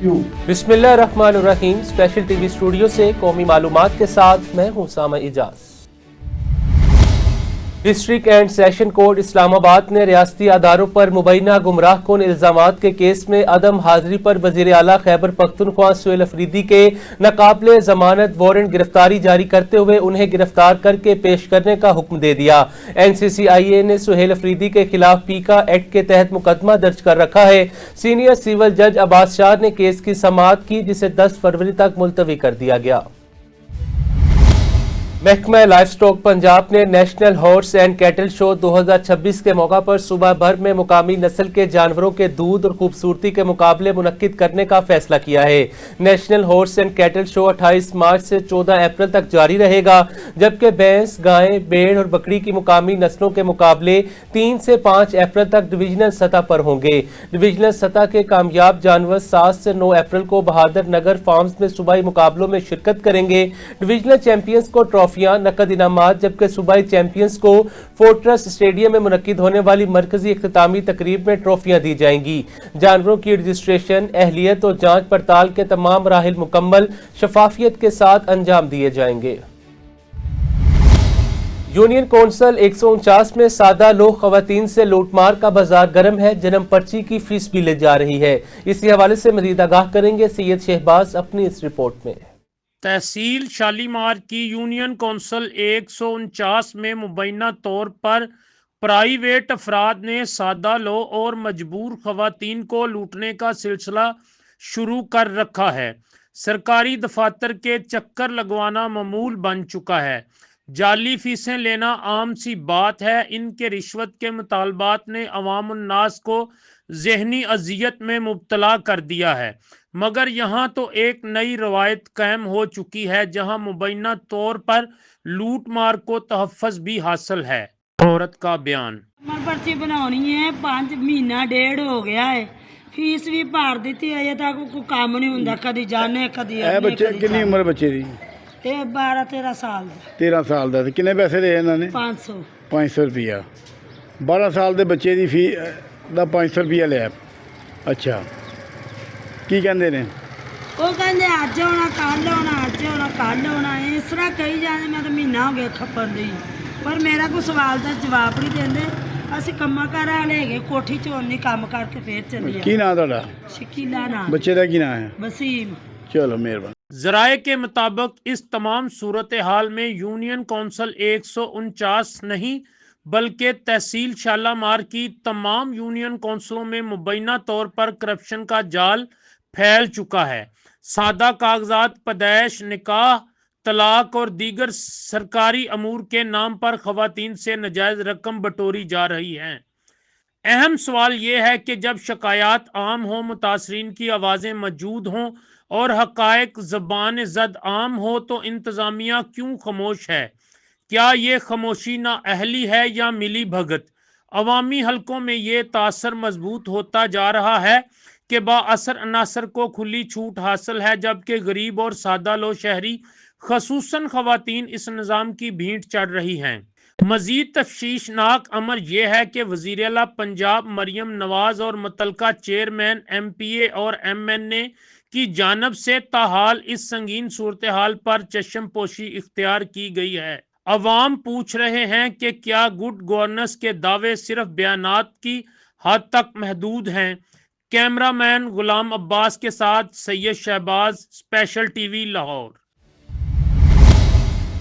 you. बिस्मिल्लाहिर्रहमानिर्रहीम। Special TV studio से कौमी मालूमात के साथ मैं हूं Sama Ijaz. District and session court Islamabad ने रियासती अदारों पर मुबैना गुमराह कुन इल्जामात के केस में अदम हाजिरी पर वजीर आला खैबर पख्तूनख्वा सुहेल अफरीदी के नाकाबिले जमानत वारंट गिरफ्तारी जारी करते हुए उन्हें गिरफ्तार करके पेश करने का हुक्म दे दिया। NCCIA ने सुहेल अफरीदी के खिलाफ पीका एक्ट के तहत मुकदमा दर्ज कर रखा है। सीनियर सिविल जज अब्बास शाह ने केस की समाअत की, जिसे 10 फरवरी तक मुलतवी कर दिया गया। महकमा लाइफ स्टॉक पंजाब ने national horse and cattle show 2026 के मौका पर सुबह भर में मुकामी नस्ल के जानवरों के दूध और खूबसूरती के मुकाबले मुनक्किद करने का फैसला किया है। National horse and cattle show 28 मार्च से 14 अप्रैल तक जारी रहेगा, जबकि भैंस, गाय, भेड़ और बकरी की मुकामी नस्लों के मुकाबले 3 से 5 अप्रैल तक डिवीजनल सतह पर होंगे। डिवीजनल सतह के कामयाब जानवर 7 से 9 अप्रैल को बहादुर नगर फार्म्स में सूबाई मुकाबलों में शिरकत करेंगे। डिवीजनल चैंपियंस को ट्रॉफियां, नकद इनामात, जबकि सूबाई चैंपियंस को फोर्ट्रेस स्टेडियम में मुनक्किद होने वाली मरकजी इख्तितामी तकरीब में ट्रॉफियां दी जाएंगी। जानवरों की रजिस्ट्रेशन, अहलियत और जांच पड़ताल के तमाम मराहिल मुकम्मल शफाफियत के साथ अंजाम दिए जाएंगे। यूनियन कौंसिल 149 में सादा लोग खवातीन से लूटमार का बाजार गर्म है। जन्म पर्ची की फीस भी ले जा रही है। इसी हवाले से मजीद आगाह करेंगे सैयद शहबाज अपनी इस रिपोर्ट में। तहसील शालीमार की यूनियन कौंसिल 149 में मुबैना तौर पर प्राइवेट अफराद ने सादा लो और मजबूर खवातीन को लूटने का सिलसिला शुरू कर रखा है। सरकारी दफातर के चक्कर लगवाना मामूल बन चुका है। जाली फीसें लेना आम सी बात है। इनके रिश्वत के मुतालबात ने अवाम उन्नास को जहनी अजियत में मुब्तला कर दिया है। मगर यहाँ तो एक नई रवायत कायम हो चुकी है, जहाँ मुबैना तौर पर लूट मार को तहफ़्फ़ुज़ भी हासिल है। औरत का बयान। पर्ची बनानी है, 5 महीना डेढ़ हो गया है, फीस भी भर दी है, अजे तक कोई काम नहीं होंदा, कदी जाने कदी बच्चे कितनी उम्र बच्चे दी? 12-13 साल 13 साल ਦਾ। ਕਿੰਨੇ ਪੈਸੇ ਦੇ ਇਹਨਾਂ ਨੇ? 500 ਰੁਪਿਆ। 12 ਸਾਲ ਦੇ ਬੱਚੇ ਦੀ ਫੀ ਦਾ 500 ਰੁਪਿਆ ਲਿਆ। ਅੱਛਾ, ਕੀ ਕਹਿੰਦੇ ਨੇ? ਉਹ ਕਹਿੰਦੇ ਅੱਜ ਆਉਣਾ, ਕੱਲ ਆਉਣਾ, ਅੱਜ ਆਉਣਾ, ਕੱਲ ਆਉਣਾ, ਇਸ ਤਰ੍ਹਾਂ ਕਹੀ ਜਾਂਦੇ। ਮੈਂ ਤਾਂ ਮਹੀਨਾ ਹੋ ਗਿਆ ਖੱਪਣ ਦੀ, ਪਰ ਮੇਰਾ ਕੋਈ ਸਵਾਲ ਦਾ ਜਵਾਬ ਨਹੀਂ ਦਿੰਦੇ। ਅਸੀਂ ਕੰਮਾਂ ਕਾਰਾਂ ਵਾਲੇ ਹੈਗੇ, ਕੋਠੀ ਚੋਂ ਨਹੀਂ ਕੰਮ ਕਰਕੇ ਫੇਰ ਚੱਲੀ। ਕੀ ਨਾਂ ਤੁਹਾਡਾ? ਸ਼ਕੀਲਾ ਨਾਮ। ਬੱਚੇ ਦਾ ਕੀ ਨਾਂ ਹੈ? वसीम। चलो मेहरबान। ज़राए के मुताबिक इस तमाम सूरत हाल में यूनियन कौंसिल 149 नहीं बल्कि तहसील शालामार की तमाम यूनियन कौंसिलों में मुबैना तौर पर करप्शन का जाल फैल चुका है। सादा कागजात, पैदाइश, निकाह, तलाक और दीगर सरकारी अमूर के नाम पर खवातीन से नाजायज रकम बटोरी जा रही है। अहम सवाल ये है कि जब शिकायत आम हो, मुतासरीन की आवाज़ें मौजूद हों और हक़ाइक़ ज़बान ज़द आम हो, तो इंतज़ामिया क्यों खामोश है? क्या ये खामोशी नाअहली है या मिली भगत? अवामी हलकों में ये तासर मजबूत होता जा रहा है कि बाअसर अनासर को खुली छूट हासिल है, जबकि गरीब और सादा लो शहरी खसूसन खवातीन इस निज़ाम की भीड़ चढ़ रही हैं। मजीद तफ्शीशनाक अमर यह है कि वज़ीर आला पंजाब मरियम नवाज और मुतलका चेयरमैन MPA और MNA की जानब से ताहाल इस संगीन सूरत हाल पर चश्म पोशी इख्तियार की गई है। अवाम पूछ रहे हैं कि क्या गुड गवर्नेंस के दावे सिर्फ बयानात की हद तक महदूद हैं? कैमरामैन गुलाम अब्बास के साथ सैयद शहबाज, स्पेशल टीवी लाहौर।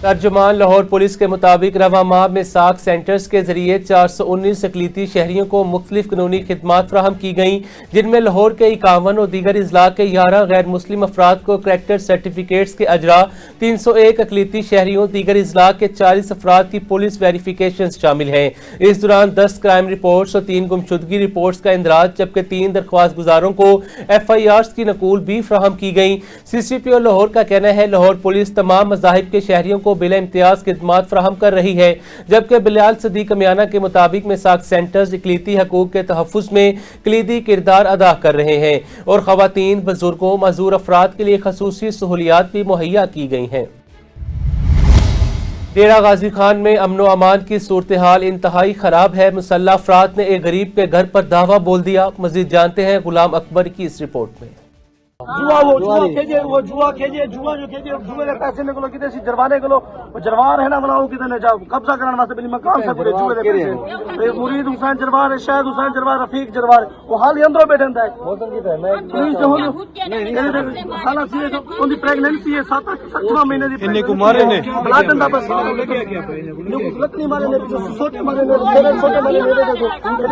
तर्जुमान लाहौर पुलिस के मुताबिक रवा माह में साख सेंटर्स के जरिए 419 अक़लीती शहरियों को मुख्तलिफ कानूनी खिदमात फराहम की गई, जिनमें लाहौर के 51 और दीगर अजला के 11 गैर मुस्लिम अफराद को करैक्टर सर्टिफिकेट्स के अजरा, 301 अक़लीती शहरियों, दीगर अजला के 40 अफराद की पुलिस वेरिफिकेशन शामिल हैं। इस दौरान 10 क्राइम रिपोर्ट्स और 3 गुमशुदगी रिपोर्ट्स का इंदराज, जबकि 3 दरख्वास्त गुजारों को FIRs की नकूल भी फराहम की गई। CCPO लाहौर का कहना है लाहौर पुलिस तमाम मज़ाहिब के शहरियों को बिला इम्तियाज खिदमात फराहम कर रही है, जबकि बिलाल सदीक अमियाना के मुताबिक मिसाक सेंटर्स इकलीती हकूक के तहफ़्फ़ुज़ में कलीदी किरदार अदा कर रहे हैं और ख़वातीन, बुजुर्गों, मज़ूर अफराद के लिए खसूसी सहूलियात भी मुहैया की गई हैं। डेरा गाजी खान में अमनो अमान की सूरत हाल इंतहाई खराब है। मुसल्लह अफराद ने एक गरीब के घर पर धावा बोल दिया। मजीद जानते हैं गुलाम अकबर की इस रिपोर्ट में। जुआ खेजे जुए के पैसे निकलो किते सी जरवाने को वो जरवार है ना वाला वो किते ने जाओ कब्जा करने वास्ते बिल मकान से पूरे जुए के पैसे मुरीद हुसैन जरवार है शायद हुसैन जरवार रफीक जरवार वो हाल ही अंदर बैठे है पुलिस जो हो हालत ये उनकी प्रेगनेंसी है 7वां महीने दी इन्ने को मारे ने बला दंदा बस लकड़ी मारे ने छोटे मारे ने छोटे मारे ने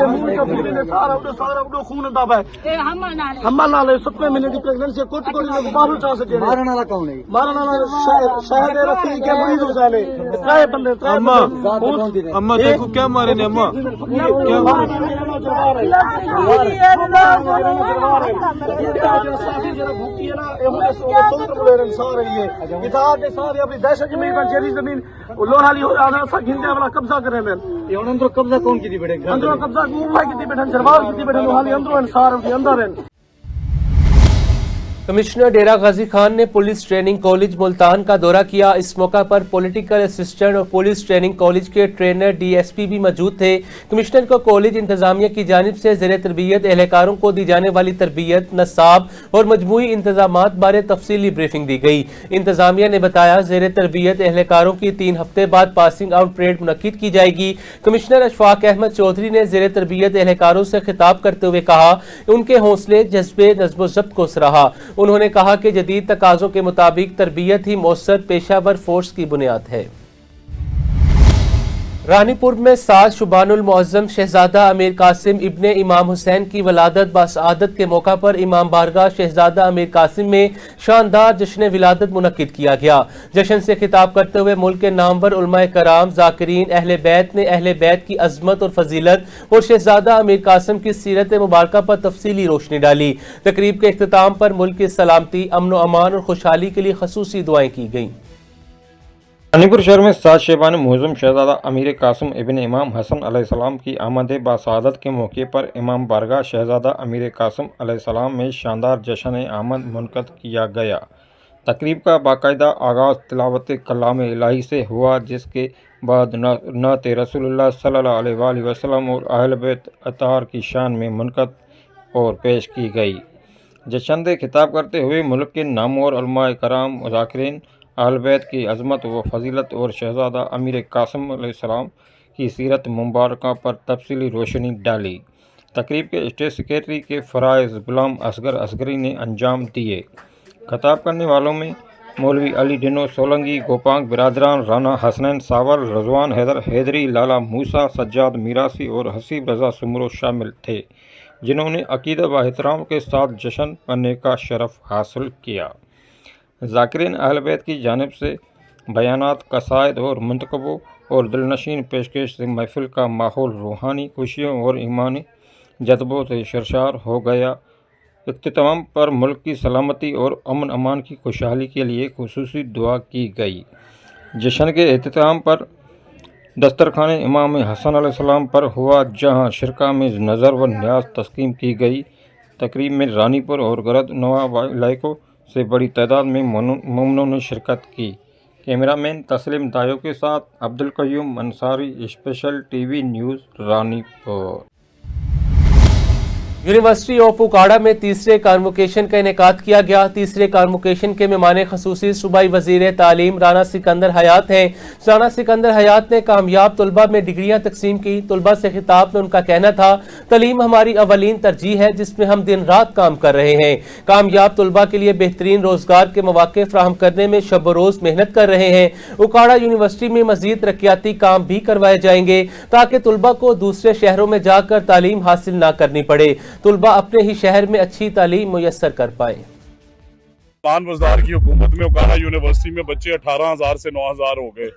मुंह का पूरे ने सारा उड़ो खून दबा है हम नाल 7वें महीने दी प्रेगनेंसी कोट को बाहर उठा सके मारने वाला कौन है मारने वाला शायद रफीक है मुरीद हुसैन है काय बंदे अम्मा देखो क्या मारे ने अम्मा क्या दहशत जमीन जमीन लोहाली कब्जा कर रहे हैं कब्जा कौन की बैठे अंदर कब्जा की बैठे जरवाल की बैठे लोहाली अंदर सार अंदर है। कमिश्नर डेरा गाजी खान ने पुलिस ट्रेनिंग कॉलेज मुल्तान का दौरा किया। इस मौका पर पॉलिटिकल असिस्टेंट और पुलिस ट्रेनिंग कॉलेज के ट्रेनर डीएसपी भी मौजूद थे। कमिश्नर को कॉलेज इंतजामिया की जानिब से ज़ेर तरबियत एहलकारों को दी जाने वाली तरबियत, नसाब और मजमूई इंतजामात बारे तफसीली ब्रीफिंग दी गई। इंतजामिया ने बताया ज़ेर तरबियत एहलकारों की 3 हफ्ते बाद पासिंग आउट परेड मुनक्किद की जाएगी। कमिश्नर अशफाक अहमद चौधरी ने ज़ेर तरबियत एहलकारों से खिताब करते हुए कहा उनके हौसले जज्बे नज़्म ज़ब्त को सराहा। उन्होंने कहा कि जदीद तकाज़ों के मुताबिक तरबियत ही मौसर पेशावर फोर्स की बुनियाद है। रानीपुर में साद शुबानुल मुअज्जम शहजादा अमीर कासिम इब्ने इमाम हुसैन की वलादत बासआदत के मौका पर इमाम बारगाह शहजादा अमीर कासिम में शानदार जश्न विलादत मुनक्किद किया गया। जश्न से खिताब करते हुए मुल्क के नामवर उलमाए कराम, जाकिरीन, अहले बैत ने अहले बैत की अजमत और फजीलत और शहजादा अमीर कासिम की सीरत मुबारक पर तफसीली रोशनी डाली। तकरीब के इख्तिताम पर मुल्क की सलामती, अमन व अमान और खुशहाली के लिए खसूसी दुआएं की गईं। रानीपुर शहर में साद शेबान मुअज्जम शहजादा अमीर कासिम इब्ने इमाम हसन अलैहिस्सलाम की आमद बासआदत के मौके पर इमाम बारगाह शहजादा अमीर कासिम अलैहिस्सलाम में शानदार जश्न आमद मुनक़द किया गया। तकरीब का बाकायदा आगाज़ तिलावत कलाम इलाही से हुआ, जिसके बाद नात रसूलुल्लाह सल्लल्लाहु अलैहि वसल्लम और अहल बैत अतार की शान में मुनक़द और पेश की गई। जश्न से खिताब करते हुए मुल्क के नामवर उलमाए कराम, ज़ाकिरीन, अहल बैत की अज़मत व फजीलत और शहजादा अमीर कासिम अलैहिस्सलाम की सीरत मुबारक पर तफसीली रोशनी डाली। तकरीब के स्टेज सेक्रेटरी के फ़राइज़ गुलाम असगर असगरी ने अंजाम दिए। खिताब करने वालों में मौलवी अली डिनो सोलंगी, गोपांग बिरादरान, राना हसनैन सावर, रज़वान हैदर हैदरी, लाला मूसा, सज्जाद मीरासी और हसीब रज़ा सुमरो शामिल थे, जिन्होंने अकीदा व एहतराम के साथ जश्न मनाने का शरफ हासिल किया। ज़ाकिरीन अहल बैत की जानिब से बयानात, कसायद और मंतखबों और दिलनशीन पेशकश से महफिल का माहौल रूहानी खुशियों और ईमानी जज्बों से सरशार हो गया। इख्तिताम पर मुल्क की सलामती और अमन अमान की खुशहाली के लिए खुसूसी दुआ की गई। जश्न के इख्तिताम पर दस्तरखान इमाम हसन अलैहिस्सलाम पर हुआ, जहां शिरका में नज़र व न्याज तस्कीम की गई। तकरीब में रानीपुर और गरद नवा इलाकों से बड़ी तादाद में मुमनों ने शिरकत की। कैमरामैन तस्लीम दायो के साथ Abdul Qayyum Ansari, special TV news, Ranipur. University of Okara में तीसरे कॉन्वोकेशन का इनेकाद किया गया। तीसरे कॉन्वोकेशन के मेहमान खसूसी सूबाई वज़ीर तालीम राना सिकंदर हयात हैं। राना सिकंदर हयात ने कामयाब तलबा में डिग्रियां तकसीम की। तलबा से खिताब में उनका कहना था, तालीम हमारी अवलीन तरजीह है, जिसमें हम दिन रात काम कर रहे हैं। कामयाब तलबा के लिए बेहतरीन रोजगार के मौके फराहम करने में शब रोज़ मेहनत कर रहे हैं। उकाड़ा यूनिवर्सिटी में मजीद तरक्याती काम भी करवाए जाएंगे, ताकि तलबा को दूसरे शहरों में जाकर तालीम हासिल न करनी पड़े। तलबा अपने ही शहर में अच्छी तालीम मुयस्सर कर पाए। उस्मान बुज़दार की हुकूमत में उकाड़ा यूनिवर्सिटी में बच्चे 18,000 से 9,000 हो गए।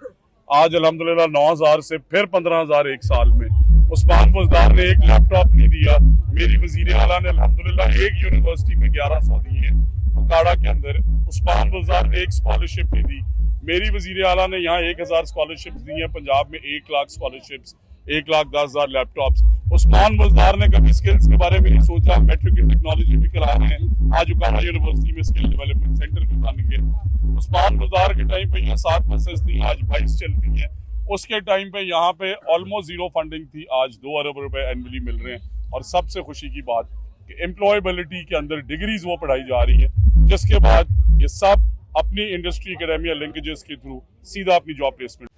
आज अल्हम्दुलिल्लाह 9,000 से फिर 15,000 एक साल में। उस्मान बुज़दार ने एक लैपटॉप नहीं दिया। मेरी वज़ीर आला ने अल्हम्दुलिल्लाह एक यूनिवर्सिटी में 1100 दिए उकाड़ा के अंदर। उस्मान बुज़दार ने एक स्कॉलरशिप नहीं दी। मेरी वज़ीर आला ने यहाँ 1,000 स्कॉलरशिप्स दी हैं। पंजाब में 1 लाख स्कॉलरशिप्स, 1,10,000 लैपटॉप्स। उस्मान बुज़दार ने कभी स्किल्स के बारे में नहीं सोचा। मैट्रिक इन टेक्नोलॉजी भी करा रहे हैं। आज उकाड़ा यूनिवर्सिटी में स्किल डेवलपमेंट सेंटर भी बन गए। उस्मान बुज़दार के टाइम पे यहाँ 7 बसेस थी, आज 22 चलती हैं। उसके टाइम पे यहाँ पे ऑलमोस्ट जीरो फंडिंग थी, आज 2 अरब रुपए एनुअली मिल रहे हैं। और सबसे खुशी की बात, कि एम्प्लॉयबिलिटी के अंदर डिग्रीज वो पढ़ाई जा रही हैं, जिसके बाद ये सब अपनी इंडस्ट्री एकेडमिया लिंकेजेस के थ्रू सीधा अपनी job placement.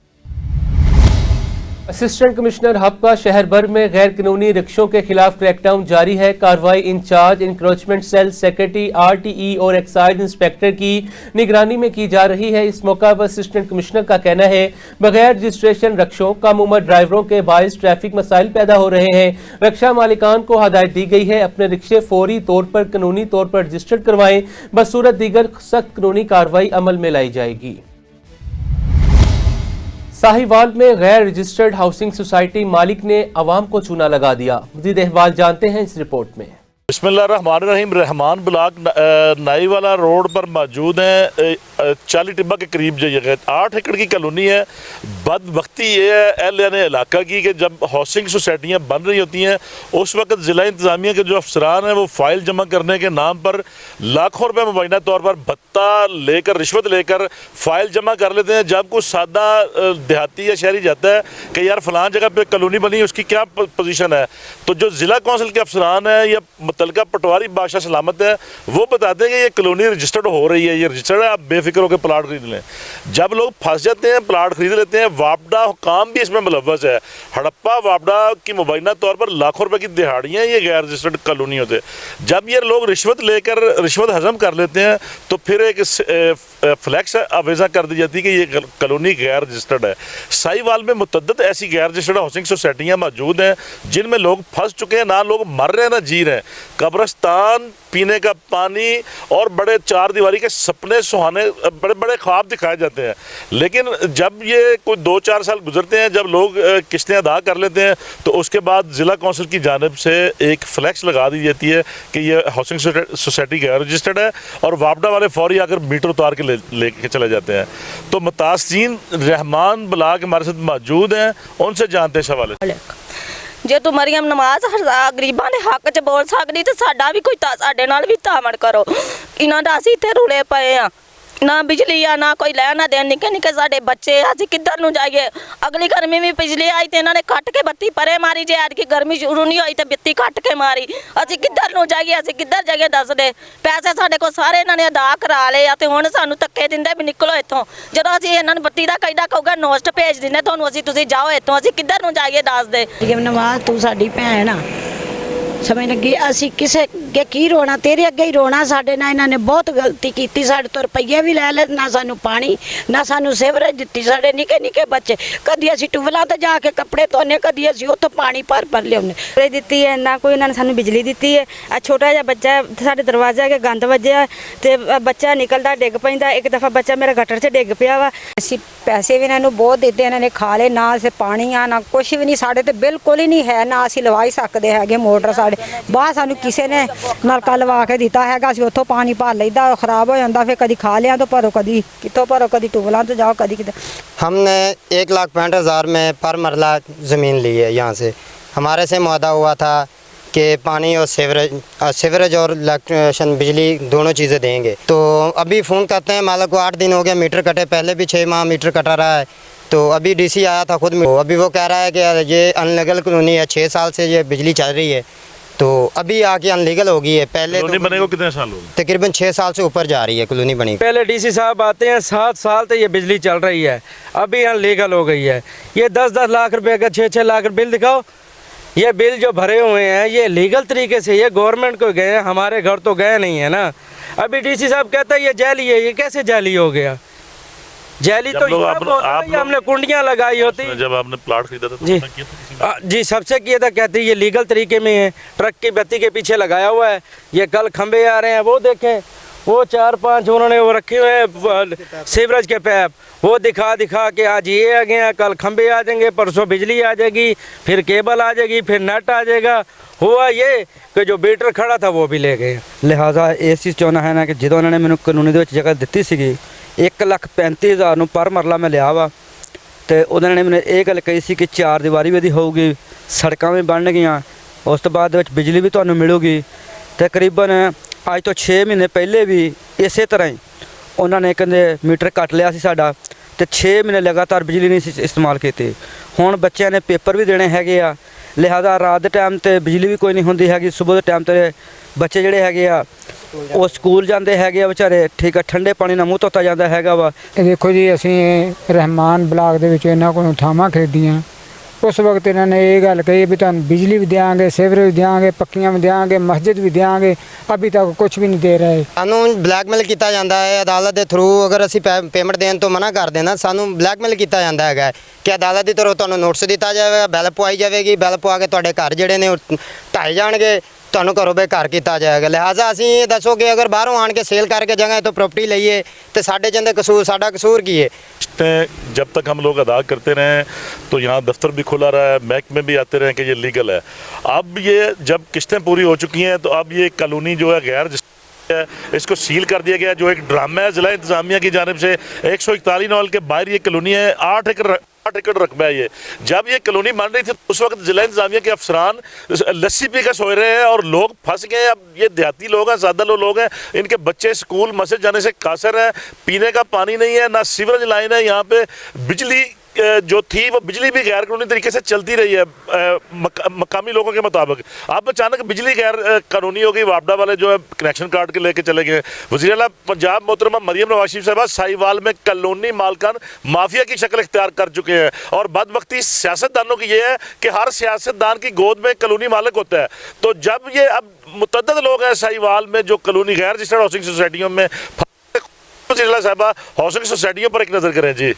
Assistant commissioner Habba शहर भर में गैर कानूनी रिक्शों के खिलाफ क्रैकडाउन जारी है। कार्रवाई incharge encroachment cell secretary RTE और एक्साइज इंस्पेक्टर की निगरानी में की जा रही है। इस मौका पर असिस्टेंट कमिश्नर का कहना है बगैर रजिस्ट्रेशन रिक्शों कम उम्र ड्राइवरों के बाइस ट्रैफिक मसाइल पैदा हो रहे हैं। रिक्शा मालिकान को हदायत दी गई है अपने रिक्शे फौरी तौर पर कानूनी तौर पर रजिस्टर्ड करवाएं, बसूरत दीगर सख्त कानूनी कार्रवाई अमल में लाई जाएगी। साहिवाल में गैर रजिस्टर्ड हाउसिंग सोसाइटी मालिक ने अवाम को चूना लगा दिया। मज़ीद अहवाल जानते हैं इस रिपोर्ट में। बिस्मिल्लाहिर्रहमानिर्रहीम। रहमान ब्लॉक नाई वाला रोड पर मौजूद है। 40 टिब्बा के करीब जो जगह 8 एकड़ की कॉलोनी है। बदबख्ती ये है एहलियान इलाका की कि जब हाउसिंग सोसाइटियाँ बन रही होती हैं उस वक्त ज़िला इंतज़ामिया के जो अफसरान हैं वो फ़ाइल जमा करने के नाम पर लाखों रुपये मुबैना तौर पर भत्ता लेकर रिश्वत लेकर फ़ाइल जमा कर लेते हैं। जब कुछ सादा देहाती या शहरी जाता है कि यार फ़लाँ जगह पे कॉलोनी बनी उसकी क्या पोजीशन है, तो जो ज़िला कौंसिल के अफसरान हैं या मुतलका पटवारी बादशाह सलामत है वो बताते हैं कि ये कॉलोनी रजिस्टर्ड हो रही है, ये रजिस्टर्ड है, आप बेफिक्र होकर प्लाट खरीद लें। जब लोग फंस जाते हैं प्लाट खरीद लेते हैं। वापडा हुकाम भी इसमें मुलव्वस है। हड़प्पा वापडा की मुबैना तौर पर लाखों रुपए की दिहाड़ियाँ ये गैर रजिस्टर्ड कॉलोनी होते हैं। जब ये लोग रिश्वत लेकर रिश्वत हजम कर लेते हैं तो फिर एक फ्लैक्स आवेजा कर दी जाती है कि ये कॉलोनी गैर रजिस्टर्ड है। साहिवाल में मुतद्दद ऐसी गैर रजिस्टर्ड हाउसिंग सोसाइटियाँ मौजूद हैं जिनमें लोग फंस चुके हैं, ना लोग मर रहे हैं ना जी रहे हैं। कब्रिस्तान, पीने का पानी और बड़े चार दीवारी के सपने सुहाने बड़े बड़े ख्वाब दिखाए जाते हैं। लेकिन जब ये कोई 2-4 साल गुजरते हैं, जब लोग किस्तें अदा कर लेते हैं तो उसके बाद ज़िला कौंसिल की जानिब से एक फ्लैक्स लगा दी जाती है कि ये हाउसिंग सोसाइटी गैर रजिस्टर्ड है और वापडा वाले फौरी आकर मीटर उतार के लेके चले जाते हैं। तो मुतासिन रहमान ब्लाक हमारे साथ मौजूद हैं, उनसे जानते हैं सवाल। ਜੇ ਤੂੰ ਮਰੀਮ ਨਵਾਜ਼ ਗਰੀਬਾਂ ਦੇ ਹੱਕ 'ਚ ਬੋਲ ਸਕਦੀ ਤੇ ਸਾਡਾ ਵੀ ਕੋਈ ਸਾਡੇ ਨਾਲ ਵੀ ਤਾਮਣ ਕਰੋ। ਇਹਨਾਂ ਦਾ ਅਸੀਂ ਇੱਥੇ ਰੁਲੇ ਪਏ ਆ, ਨਾ ਬਿਜਲੀ ਆ ਨਾ ਕੋਈ ਲੈਣਾ ਦੇਣ। ਨਿੱਕੇ ਨਿੱਕੇ ਸਾਡੇ ਬੱਚੇ, ਅਸੀਂ ਕਿੱਧਰ ਨੂੰ ਜਾਈਏ। ਅਗਲੀ ਗਰਮੀ ਵੀ ਬਿਜਲੀ ਆਈ ਤੇ ਇਹਨਾਂ ਨੇ ਕੱਟ ਕੇ ਬੱਤੀ ਪਰੇ ਮਾਰੀ। ਜੇ ਐਤਕੀ ਗਰਮੀ ਸ਼ੁਰੂ ਨਹੀਂ ਹੋਈ ਤੇ ਬੱਤੀ ਕੱਟ ਕੇ ਮਾਰੀ। ਅਸੀਂ ਕਿੱਧਰ ਨੂੰ ਜਾਈਏ, ਅਸੀਂ ਕਿੱਧਰ ਜਾਈਏ ਦੱਸ ਦੇ। ਪੈਸੇ ਸਾਡੇ ਕੋਲ ਸਾਰੇ ਇਹਨਾਂ ਨੇ ਅਦਾ ਕਰਾ ਲਏ ਆ ਤੇ ਹੁਣ ਸਾਨੂੰ ਧੱਕੇ ਦਿੰਦੇ ਵੀ ਨਿਕਲੋ ਇੱਥੋਂ। ਜਦੋਂ ਅਸੀਂ ਇਹਨਾਂ ਨੂੰ ਬੱਤੀ ਦਾ ਕਹਿਦਾ ਕਹੂਗਾ ਨੋਸਟ ਭੇਜ ਦਿੰਦੇ ਤੁਹਾਨੂੰ, ਅਸੀਂ ਤੁਸੀਂ ਜਾਓ ਇੱਥੋਂ। ਅਸੀਂ ਕਿੱਧਰ ਨੂੰ ਜਾਈਏ ਦੱਸ ਦੇ। ਨਵਾਜ਼ ਤੂੰ ਸਾਡੀ ਭੈਣ ਆ, ਸਮਝ ਲੱਗੀ। ਅਸੀਂ ਕਿਸੇ ਅੱਗੇ ਕੀ ਰੋਣਾ, ਤੇਰੇ ਅੱਗੇ ਹੀ ਰੋਣਾ। ਸਾਡੇ ਨਾਲ ਇਹਨਾਂ ਨੇ ਬਹੁਤ ਗਲਤੀ ਕੀਤੀ। ਸਾਡੇ ਤੋਂ ਰੁਪਈਏ ਵੀ ਲੈ ਲੈ, ਨਾ ਸਾਨੂੰ ਪਾਣੀ ਨਾ ਸਾਨੂੰ ਸੀਵਰੇਜ ਦਿੱਤੀ। ਸਾਡੇ ਨਿੱਕੇ ਨਿੱਕੇ ਬੱਚੇ, ਕਦੀ ਅਸੀਂ ਟਿਊਬਲਾਂ ਤੇ ਜਾ ਕੇ ਕੱਪੜੇ ਧੋਨੇ, ਕਦੀ ਅਸੀਂ ਉੱਥੋਂ ਪਾਣੀ ਭਰ ਲਿਆਉਂਦੇ। ਦਿੱਤੀ ਹੈ ਨਾ ਕੋਈ ਉਹਨਾਂ ਨੇ ਸਾਨੂੰ ਬਿਜਲੀ ਦਿੱਤੀ ਹੈ। ਆ ਛੋਟਾ ਜਿਹਾ ਬੱਚਾ ਸਾਡੇ ਦਰਵਾਜ਼ੇ ਅੱਗੇ ਗੰਦ ਵੱਜਿਆ ਤੇ ਬੱਚਾ ਨਿਕਲਦਾ ਡਿੱਗ ਪੈਂਦਾ। ਇੱਕ ਦਫਾ ਬੱਚਾ ਮੇਰਾ ਗਟਰ 'ਚ ਡਿੱਗ ਪਿਆ ਵਾ। ਅਸੀਂ ਪੈਸੇ ਵੀ ਇਹਨਾਂ ਨੂੰ ਬਹੁਤ ਦਿੱਤੇ, ਇਹਨਾਂ ਨੇ ਖਾ ਲਏ। ਨਾ ਅਸੀਂ ਪਾਣੀ ਆ ਨਾ ਕੁਛ ਵੀ ਨਹੀਂ, ਸਾਡੇ ਤੇ ਬਿਲਕੁਲ ਹੀ ਨਹੀਂ ਹੈ। ਨਾ ਅਸੀਂ ਲਵਾ ਹੀ ਸਕਦੇ ਹੈਗੇ ਮੋਟਰ। ਸਾਡੇ ਬਾਹਰ ਸਾਨੂੰ ਕਿਸੇ ਨੇ ਨਲਕਾ ਲਵਾ ਕੇ ਦਿੱਤਾ ਹੈਗਾ, ਅਸੀਂ ਉੱਥੋਂ ਪਾਣੀ ਭਰ ਲਈਦਾ। ਖਰਾਬ ਹੋ ਜਾਂਦਾ ਫਿਰ ਕਦੀ ਖਾ ਲਿਆ ਤੋਂ ਭਰੋ, ਕਦੀ ਕਿੱਥੋਂ ਭਰੋ, ਕਦੀ ਟੂਬਲਾਂ ਤੋਂ ਜਾਓ, कदी किधर। हमने 1,65,000 में पर मरला ज़मीन ली है। यहाँ से हमारे से मुआदा हुआ था कि पानी और सीवरेज और इलेक्ट्रिशन बिजली दोनों चीज़ें देंगे। तो अभी फ़ोन करते हैं मालिक को 8 दिन हो गया मीटर कटे, पहले भी 6 माह मीटर कटा रहा है। तो अभी DC आया था खुद में, अभी वो कह रहा है कि ये अनलीगल कॉलोनी है, 6 साल से ये बिजली चल रही है। तो अभी आके अनलीगल हो गई है। पहले कॉलोनी बने को कितने साल हो गए? तकरीबन 6 साल से ऊपर जा रही है कॉलोनी बनी। पहले DC साहब आते हैं, 7 साल तक ये बिजली चल रही है, अभी अनलीगल हो गई है। ये 10-10 लाख रुपए का 6-6 लाख बिल दिखाओ। ये बिल जो भरे हुए हैं ये लीगल तरीके से ये गवर्नमेंट को गए हैं, हमारे घर तो गए नहीं है ना। अभी DC साहब कहता है ये जाली है। ये कैसे जाली हो गया? जाली तो हमने कुंडियाँ लगाई होती। जब आपने प्लाट खरीदा था तो जी सबसे किया था। कहते ये लीगल तरीके में है, ट्रक की बत्ती के पीछे लगाया हुआ है। ये कल खंबे आ रहे हैं, वो देखें, वो 4-5 उन्होंने वो रखे हुए हैं सीवरेज के पैप, वो दिखा के आज ये आ गए हैं, कल खंबे आ जाएंगे, परसों बिजली आ जाएगी, फिर केबल आ जाएगी, फिर नेट आ जाएगा। हुआ ये कि जो मीटर खड़ा था वो भी ले गए। लिहाजा ਇਹ ਚੀਜ਼ ਚਾਹੁੰਦਾ ਹੈ ਨਾ ਕਿ ਜਦੋਂ ਉਹਨਾਂ ਨੇ ਮੈਨੂੰ ਕਾਨੂੰਨੀ ਦੇ ਵਿੱਚ ਜਗ੍ਹਾ ਦਿੱਤੀ ਸੀਗੀ 1,35,000 ਨੂੰ ਪਰ ਮਰਲਾ ਮੈਂ ਲਿਆ ਵਾ ਤੇ ਉਹਨਾਂ ਨੇ ਮੈਨੂੰ ਇਹ ਗੱਲ ਕਹੀ ਸੀ ਕਿ 4 ਦੀਵਾਰੀ ਵੀ ਇਹਦੀ ਹੋਊਗੀ, ਸੜਕਾਂ ਵੀ ਬਣਨਗੀਆਂ, ਉਸ ਤੋਂ ਬਾਅਦ ਦੇ ਵਿੱਚ ਬਿਜਲੀ ਵੀ ਤੁਹਾਨੂੰ ਮਿਲੂਗੀ। ਤਕਰੀਬਨ ਅੱਜ ਤੋਂ 6 ਮਹੀਨੇ ਪਹਿਲੇ ਵੀ ਇਸੇ ਤਰ੍ਹਾਂ ਹੀ ਉਹਨਾਂ ਨੇ ਕਹਿੰਦੇ ਮੀਟਰ ਕੱਟ ਲਿਆ ਸੀ ਸਾਡਾ ਤੇ 6 ਮਹੀਨੇ ਲਗਾਤਾਰ ਬਿਜਲੀ ਨਹੀਂ ਸੀ ਇਸਤੇਮਾਲ ਕੀਤੀ। ਹੁਣ ਬੱਚਿਆਂ ਨੇ ਪੇਪਰ ਵੀ ਦੇਣੇ ਹੈਗੇ ਆ, ਲਿਹਾਜ਼ਾ ਰਾਤ ਦੇ ਟਾਈਮ ਤੇ ਬਿਜਲੀ ਵੀ ਕੋਈ ਨਹੀਂ ਹੁੰਦੀ ਹੈਗੀ। ਸਵੇਰ ਦੇ ਟਾਈਮ ਤੇ ਬੱਚੇ ਜਿਹੜੇ ਹੈਗੇ ਆ ਉਹ ਸਕੂਲ ਜਾਂਦੇ ਹੈਗੇ ਆ ਵਿਚਾਰੇ, ਠੀਕ ਆ, ਠੰਡੇ ਪਾਣੀ ਨਾਲ ਮੂੰਹ ਧੋਤਾ ਜਾਂਦਾ ਹੈਗਾ ਵਾ। ਇਹ ਦੇਖੋ ਜੀ, ਅਸੀਂ ਰਹਿਮਾਨ ਬਲਾਕ ਦੇ ਵਿੱਚ ਇਹਨਾਂ ਕੋਲੋਂ ਥਾਵਾਂ ਖਰੀਦੀਆਂ। ਉਸ ਵਕਤ ਇਹਨਾਂ ਨੇ ਇਹ ਗੱਲ ਕਹੀ ਵੀ ਤੁਹਾਨੂੰ ਬਿਜਲੀ ਵੀ ਦਿਆਂਗੇ, ਸੀਵਰੇਜ ਵੀ ਦਿਆਂਗੇ, ਪੱਕੀਆਂ ਵੀ ਦਿਆਂਗੇ, ਮਸਜਿਦ ਵੀ ਦਿਆਂਗੇ। ਅਭੀ ਤੱਕ ਕੁਝ ਵੀ ਨਹੀਂ ਦੇ ਰਹੇ। ਸਾਨੂੰ ਬਲੈਕਮੇਲ ਕੀਤਾ ਜਾਂਦਾ ਹੈ ਅਦਾਲਤ ਦੇ ਥਰੂ। ਅਗਰ ਅਸੀਂ ਪੇਮੈਂਟ ਦੇਣ ਤੋਂ ਮਨਾ ਕਰ ਦੇਣਾ, ਸਾਨੂੰ ਬਲੈਕਮੇਲ ਕੀਤਾ ਜਾਂਦਾ ਹੈਗਾ ਕਿ ਅਦਾਲਤ ਦੀ ਤਰਫੋਂ ਤੁਹਾਨੂੰ ਨੋਟਿਸ ਦਿੱਤਾ ਜਾਵੇਗਾ, ਬੈਲ ਪਵਾਈ ਜਾਵੇਗੀ, ਬੈਲ ਪਵਾ ਕੇ ਤੁਹਾਡੇ ਘਰ ਜਿਹੜੇ ਨੇ ਉਹ ਢਾਏ ਜਾਣਗੇ, ਤੁਹਾਨੂੰ ਘਰੋਂ ਬੇਘਰ ਕੀਤਾ ਜਾਏਗਾ। ਲਿਹਾਜ਼ਾ ਅਸੀਂ ਇਹ ਦੱਸੋ ਕਿ ਅगर ਬਾਹਰੋਂ ਆਣ के सेल करके जगह तो प्रॉपर्टी लईए तो साढ़े चंदे कसूर, साडा कसूर की है। जब तक हम लोग अदा करते रहें तो यहाँ दफ्तर भी खुला रहा है, महकमे भी आते रहे कि ये लीगल है। अब ये जब किस्तें पूरी हो चुकी हैं तो अब ये कॉलोनी जो है गैर इसको सील कर दिया गया, जो एक ड्रामा है ज़िला इंतज़ामिया की जानिब से। 141 नॉल के बाहर ये कॉलोनी है, 8 एकड़ रकबा है ये। जब ये कॉलोनी बन रही थी उस वक्त ज़िला इंतज़ामिया के अफसरान लस्सी पी कर सोए रहे हैं और लोग फंस गए हैं। अब ये देहाती लोग हैं, सादा लोग हैं, इनके बच्चे स्कूल मस्जिद जाने से कासर हैं, पीने का पानी नहीं है, ना सीवरेज लाइन है। यहाँ पे बिजली जो थी वो बिजली भी गैर कानूनी तरीके से चलती रही है मकामी लोगों के मुताबिक। अब अचानक बिजली गैर कानूनी हो गई। वापडा वाले जो है कनेक्शन काट के लेके चले गए। वज़ीर आला पंजाब मोहतरमा मरियम नवाज शरीफ साहबा साहिवाल में कॉलोनी मालकान माफिया की शक्ल इख्तियार कर चुके हैं। और बदबख्ती सियासतदानों की ये है कि हर सियासतदान की गोद में कॉलोनी मालिक होता है। तो जब ये अब मुतअद्दिद लोग हैं साहिवाल में जो कॉलोनी गैर रजिस्टर्ड हाउसिंग सोसाइटियों में, वज़ीर आला साहबा हाउसिंग सोसाइटियों पर एक नज़र करें जी।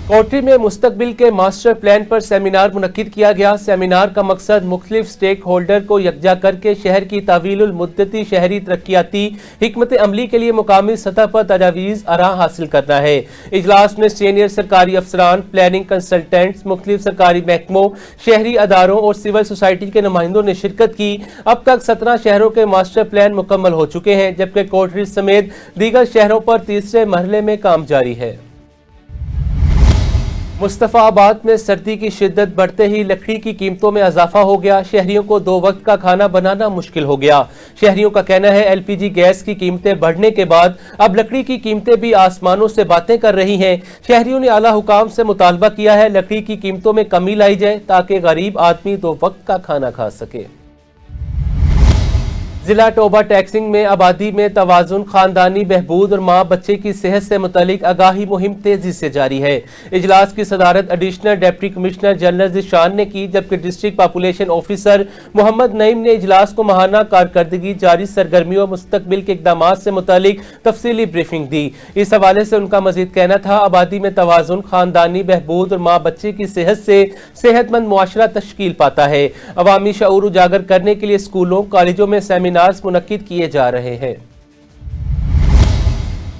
कोटरी में मुस्तकबिल के मास्टर प्लान पर सेमिनार मुनक्किद किया गया। सेमिनार का मकसद मुख्तलिफ स्टेक होल्डर को यकजा करके शहर की तावीलुल मुद्दती शहरी तरक्याती हिकमत अमली के लिए मुकामी सतह पर तजावीज़ आरा हासिल करना है। इजलास में सीनियर सरकारी अफसरान, प्लानिंग कंसल्टेंट्स, मुख्तलिफ सरकारी महकमों, शहरी अदारों और सिविल सोसाइटी के नुमाइंदों ने शिरकत की। अब तक 17 शहरों के मास्टर प्लान मुकम्मल हो चुके हैं, जबकि कोटरी समेत दीगर शहरों पर तीसरे मरहले में काम जारी है। मुस्तफ़ाबाद में सर्दी की शिद्दत बढ़ते ही लकड़ी की कीमतों में इजाफा हो गया। शहरियों को 2 वक्त का खाना बनाना मुश्किल हो गया। शहरियों का कहना है LPG गैस की कीमतें बढ़ने के बाद अब लकड़ी की कीमतें भी आसमानों से बातें कर रही हैं। शहरियों ने आला हुकाम से मुतालबा किया है लकड़ी की कीमतों में कमी लाई जाए ताकि गरीब आदमी 2 वक्त का खाना खा सके। जिला टोबा टैक्सिंग में आबादी में तवाजुन, खानदानी बहबूद और माँ बच्चे की सेहत से मुतालिक आगाही मुहिम तेजी से जारी है। इजलास की सदारत additional deputy commissioner general Zeeshan ने की, जबकि district population officer Mohammad Naeem ने इजलास को माहाना कारकर्दगी, जारी सरगर्मियों और मुस्तकबिल के इकदाम से मुतालिक तफसीली ब्रीफिंग दी। इस हवाले से उनका मजीद कहना था आबादी में तवाजुन, खानदानी बहबूद और माँ बच्चे की सेहत से सेहतमंद मुआशरा तश्कील पाता है। अवामी शऊर उजागर करने के लिए स्कूलों कॉलेजों में सेमिनार मुनक्किद किए जा रहे हैं।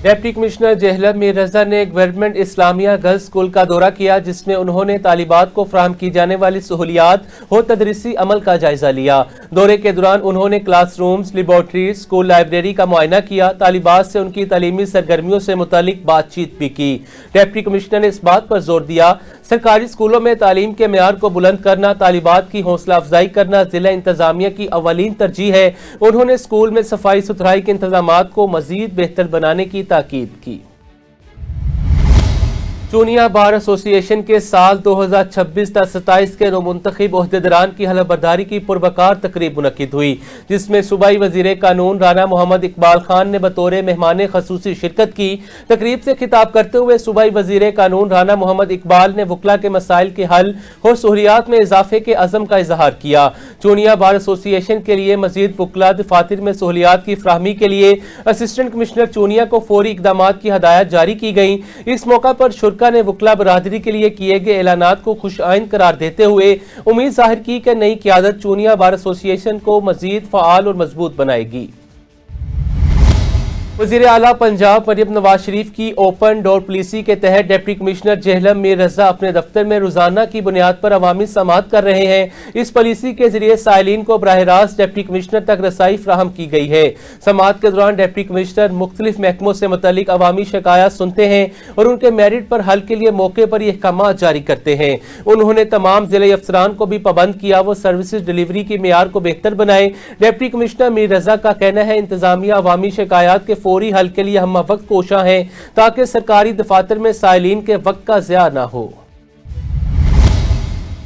डिप्टी कमिश्नर जेहलम मीर रजा ने गवर्नमेंट इस्लामिया गर्ल्स स्कूल का दौरा किया, जिसमें उन्होंने तालिबात को फराहम की जाने वाली सहूलियात और तदरीसी अमल का जायजा लिया। दौरे के दौरान उन्होंने क्लासरूम्स, लेबॉर्ट्रीज, स्कूल लाइब्रेरी का मुआयना किया। तालिबात से उनकी तालीमी सरगर्मियों से मुतालिक बातचीत भी की। डिप्टी कमिश्नर ने इस बात पर जोर दिया सरकारी स्कूलों में तालीम के मेयार को बुलंद करना, तालिबात की हौसला अफजाई करना जिला इंतजामिया की अवलीन तरजीह है। उन्होंने स्कूल में सफाई सुथराई के इंतजामात को मजीद बेहतर बनाने की ताकीद की। चूनिया बार एसोसिएशन के साल 2026-27 के नौमुंतखब ओहदेदारान की हलफबर्दारी की पुरवकार तकरीब मुनक्किद हुई, जिसमें सूबाई वजीर कानून राना मोहम्मद इकबाल खान ने बतौर मेहमान खसूसी शिरकत की। तकरीब से खिताब करते हुए सूबाई वजीर कानून राना मोहम्मद इकबाल ने वकला के मसाइल के हल और सहूलियात में इजाफे के अज़म का इजहार किया। चूनिया बार एसोसिएशन के लिए मजीद वकला दफातर में सहूलियात की फराहमी के लिए असिस्टेंट कमिश्नर चूनिया को फौरी इकदाम की हदायत जारी की गई। इस मौका पर ने वकला बरादरी के लिए किए गए ऐलानात को खुश आइंद करार देते हुए उम्मीद जाहिर की कि नई क़यादत चूनिया बार एसोसिएशन को मजीद फ़आल और मजबूत बनाएगी। वज़ीर आला पंजाब मरियम नवाज शरीफ की ओपन डोर पॉलिसी के तहत डिप्टी कमिश्नर जेहलम मीर रजा अपने दफ्तर में रोजाना की बुनियाद पर अवामी समाअत कर रहे हैं। इस पॉलिसी के जरिए साइलिन को बराह रास्त डिप्टी कमिश्नर तक रसाई फ्राहम की गई है। समाअत के दौरान डिप्टी कमिश्नर मुख्तलिफ महकमों से मुतल्लिक अवामी शिकायत सुनते हैं और उनके मेरिट पर हल के लिए मौके पर यह अहकाम जारी करते हैं। उन्होंने तमाम जिले अफसरान को भी पाबंद किया वो सर्विसेज डिलीवरी के मेयार को बेहतर बनाए। डिप्टी कमिश्नर मीर रजा का कहना है इंतजामिया अवामी शिकायत के फौरी हल के लिए हम वक्त कोशा हैं ताकि सरकारी दफातर में साइलिन के वक्त का ज़िया ना हो।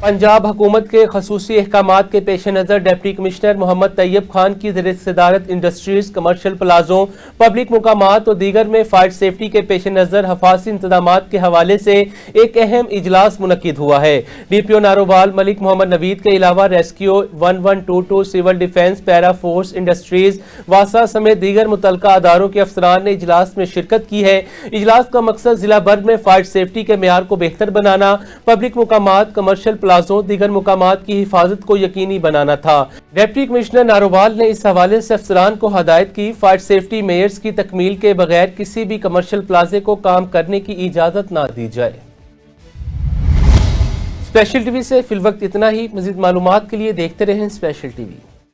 पंजाब हुकूमत के खसूसी अहकामात के पेश नज़र डिप्टी कमिश्नर मोहम्मद तैयब खान की ज़ेर सदारत इंडस्ट्रीज, कमर्शियल प्लाजों, पब्लिक मुकामात और दीगर में फायर सेफ्टी के पेश नज़र हफाजी इंतजामात के हवाले से एक अहम इजलास मुनक्किद हुआ है। DPO नारोवाल मलिक मोहम्मद नवीद के अलावा rescue 1122, civil defence, para force, industries, वासा समेत दीगर मुतल्लिका अदारों के अफसरान ने इजलास में शिरकत की है। इजलास का मकसद जिला भर में फायर सेफ्टी के मेयार को बेहतर बनाना, पब्लिक मुकामात, कमर्शियल प्लाजों, दीगर मुकामात की हिफाजत को यकीनी बनाना था। डिप्टी कमिश्नर नारोवाल ने इस हवाले से अफसरान को हदायत की फायर सेफ्टी मेयर्स की तकमील के बगैर किसी भी कमर्शियल प्लाजे को काम करने की इजाजत ना दी जाए। स्पेशल टीवी से फिलवक्त इतना ही। मजीद मालूमात के लिए देखते रहें स्पेशल टीवी।